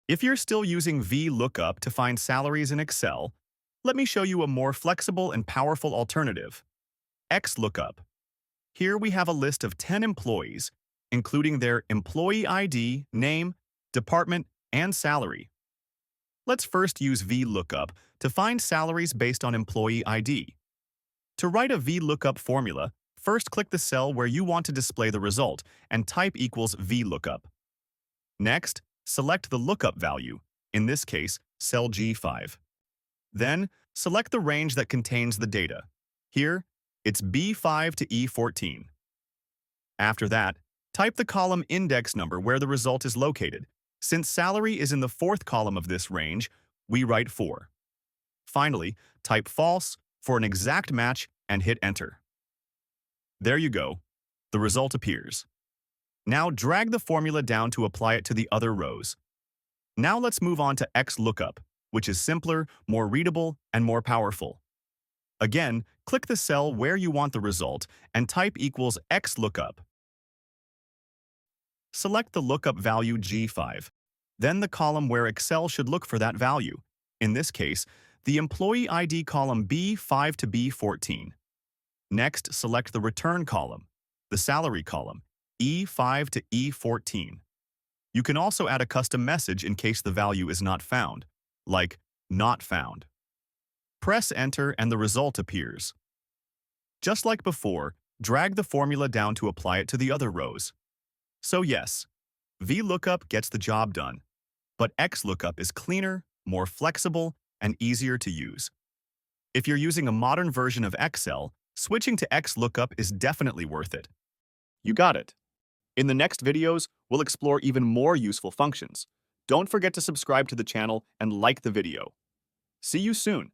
If you're still using VLOOKUP to find salaries in Excel, let me show you a more flexible and powerful alternative, XLOOKUP. Here we have a list of 10 employees, including their employee ID, name, department, and salary. Let's first use VLOOKUP to find salaries based on employee ID. To write a VLOOKUP formula, first click the cell where you want to display the result and type equals VLOOKUP. Next, select the lookup value, in this case, cell G5. Then, select the range that contains the data. Here, it's B5 to E14. After that, type the column index number where the result is located. Since salary is in the fourth column of this range, we write 4. Finally, type false for an exact match and hit enter. There you go. The result appears. Now drag the formula down to apply it to the other rows. Now let's move on to XLOOKUP, which is simpler, more readable, and more powerful. Again, click the cell where you want the result and type equals XLOOKUP. Select the lookup value G5, then the column where Excel should look for that value, in this case, the employee ID column B5 to B14. Next, select the return column, the salary column, E5 to E14. You can also add a custom message in case the value is not found, like not found. Press enter and the result appears. Just like before, drag the formula down to apply it to the other rows. So yes, VLOOKUP gets the job done, but XLOOKUP is cleaner, more flexible, and easier to use. If you're using a modern version of Excel, switching to XLOOKUP is definitely worth it. You got it. In the next videos, we'll explore even more useful functions. Don't forget to subscribe to the channel and like the video. See you soon.